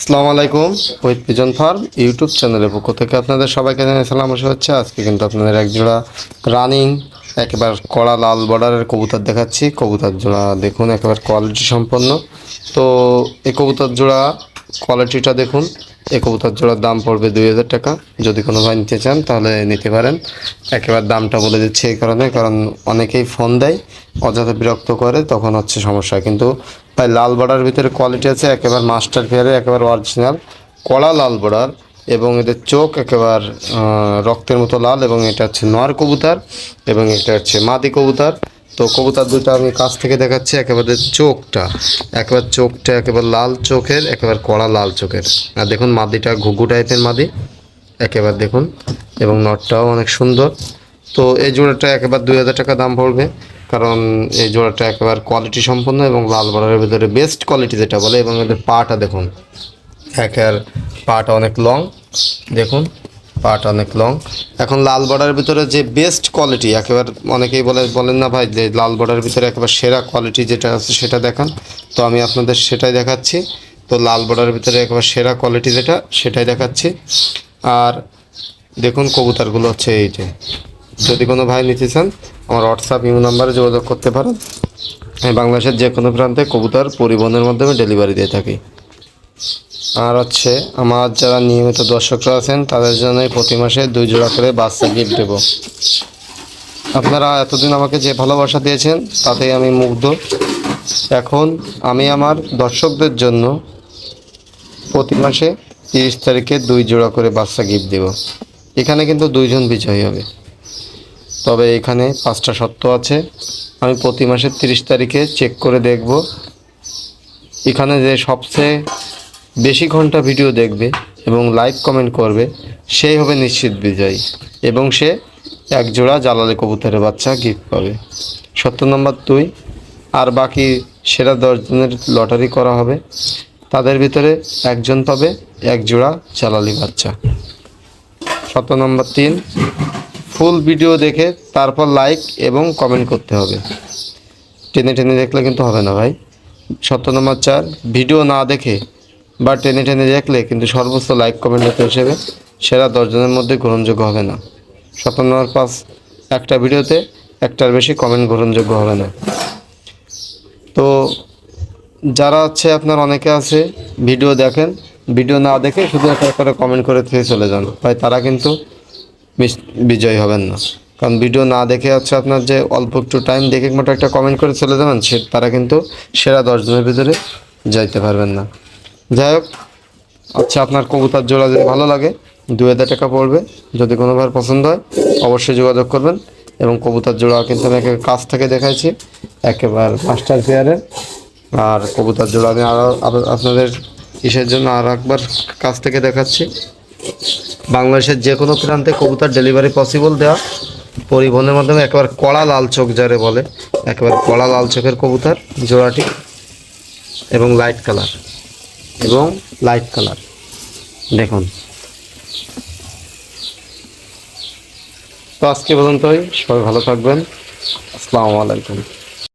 আসসালামু আলাইকুম। With pigeon farm YouTube চ্যানেলের পক্ষ থেকে আপনাদের সবাইকে জানাই সালাম হচ্ছে। আজকে কিন্তু আপনাদের এক জোড়া রানিং একেবারে কড়া লাল বর্ডারের কবুতর দেখাচ্ছি। কবুতর জোড়া দেখুন একেবারে কোয়ালিটি সম্পন্ন। তো এই কবুতর জোড়া কোয়ালিটিটা দেখুন। এই কবুতর জোড়ার দাম পড়বে 2000 টাকা। যদি কোনো ভাই নিতে চান তাহলে নিতে পারেন। একেবারে দামটা বলে দিচ্ছি এই কারণে, কারণ অনেকেই ফোন দেয়, অযথা বিরক্ত করে, তখন হচ্ছে সমস্যা। কিন্তু তাই লাল বর্ডারের ভিতরে কোয়ালিটি আছে একেবারে মাস্টার পেয়ারে, একেবারে অরিজিনাল কড়া লাল বর্ডার, এবং এদের চোখ একেবারে রক্তের মতো লাল, এবং এটা হচ্ছে নর কবুতর এবং এটা হচ্ছে মাদি কবুতর। তো কবুতর দুটো আমি কাছ থেকে দেখাচ্ছি। একেবারে চোখটা একেবারে লাল চোখের, একেবারে কড়া লাল চোখের। আর দেখুন মাদিটা ঘুঘু টাইপের মাদি একেবারে দেখুন, এবং নটটাও অনেক সুন্দর। তো এই জোড়াটা একেবারে 2000 টাকা দাম পড়বে, কারণ এই জোড়াটা একেবারে কোয়ালিটি সম্পন্ন এবং লাল বর্ডারের ভিতরে বেস্ট কোয়ালিটি যেটা বলে। এবং এদের পাটা দেখুন, একের পাটা অনেক লং, দেখুন পাটা অনেক লং। এখন লাল বর্ডারের ভিতরে যে বেস্ট কোয়ালিটি, একেবারে অনেকেই বলেন না ভাই যে লাল বর্ডারের ভিতরে একেবারে সেরা কোয়ালিটি যেটা আছে সেটা দেখান, তো আমি আপনাদের সেটাই দেখাচ্ছি। তো লাল বর্ডারের ভিতরে একেবারে সেরা কোয়ালিটি যেটা সেটাই দেখাচ্ছি। আর দেখুন কবুতরগুলো হচ্ছে এইটা। যদি কোনো ভাই নিতে চান আমার হোয়াটসঅ্যাপ ইমো নাম্বারে যোগাযোগ করতে পারেন। আমি বাংলাদেশের যে কোনো প্রান্তে কবুতর পরিবহনের মাধ্যমে ডেলিভারি দিয়ে থাকি। আর হচ্ছে আমার যারা নিয়মিত দর্শকরা আছেন তাদের জন্যই প্রতি মাসে 2 জোড়া করে বাচ্চা গিফট দেবো। আপনারা এতদিন আমাকে যে ভালোবাসা দিয়েছেন তাতেই আমি মুগ্ধ। এখন আমি আমার দর্শকদের জন্য প্রতি মাসে 30 তারিখে 2 জোড়া করে বাচ্চা গিফট দেব। এখানে কিন্তু 2 জন বিজয়ী হবে, তবে এখানে 5টা শর্ত আছে। আমি প্রতি মাসের 30 তারিখে চেক করে দেখব, এখানে যে সবচেয়ে বেশি ঘন্টা ভিডিও দেখবে এবং লাইক কমেন্ট করবে সেই হবে নিশ্চিত বিজয়ী, এবং সে 1 জোড়া জালালি কবুতরের বাচ্চা গিফট পাবে। শর্ত নম্বর 2, আর বাকি সেরা 10 জনের লটারি করা হবে, তাদের ভিতরে 1 জন পাবে 1 জোড়া জালালি বাচ্চা। শর্ত নম্বর 3, ফুল ভিডিও দেখে তারপর লাইক এবং কমেন্ট করতে হবে। টেনে টেনে দেখলে কিন্তু হবে না ভাই। শর্ত নম্বর 4, ভিডিও না দেখে বা টেনে টেনে দেখলে কিন্তু সর্বোচ্চ লাইক কমেন্ট হিসেবে সেরা 10 জনের মধ্যে গ্রহণযোগ্য হবে না। শর্ত নম্বর 5, একটা ভিডিওতে 1টার বেশি কমেন্ট গ্রহণযোগ্য হবে না। তো যারা হচ্ছে আপনার অনেকে আছে ভিডিও দেখেন, ভিডিও না দেখে শুধু একটা করে কমেন্ট করে থেকে চলে যান ভাই, তারা কিন্তু বিজয়ী হবেন না। কারণ ভিডিও না দেখে হচ্ছে আপনার যে অল্প একটু টাইম দেখে মতো একটা কমেন্ট করে চলে যাবেন, তারা কিন্তু সেরা 10 জনের ভিতরে যাইতে পারবেন না। যাই হোক, আচ্ছা আপনার কবুতর জোড়া যদি ভালো লাগে 2000 টাকা পড়বে। যদি কোনোবার পছন্দ হয় অবশ্যই যোগাযোগ করবেন। এবং কবুতর জোড়া কিন্তু আমি কাছ থেকে দেখাইছি একেবারে মাস্টার পেয়ারের। আর কবুতর জোড়া আমি আরও আপনাদের কিসের জন্য আরও একবার কাছ থেকে দেখাচ্ছি। বাংলাদেশের যে কোনো প্রান্তে কবুতর ডেলিভারি পসিবল দেওয়া, পরিবহনের মাধ্যমে। একেবারে কড়া লাল চোখ যারে বলে, একেবারে কড়া লাল চোখের কবুতর জোড়াটি, এবং লাইট কালার দেখুন। তো আজকে পর্যন্তই, সবাই ভালো থাকবেন। আসসালামু আলাইকুম।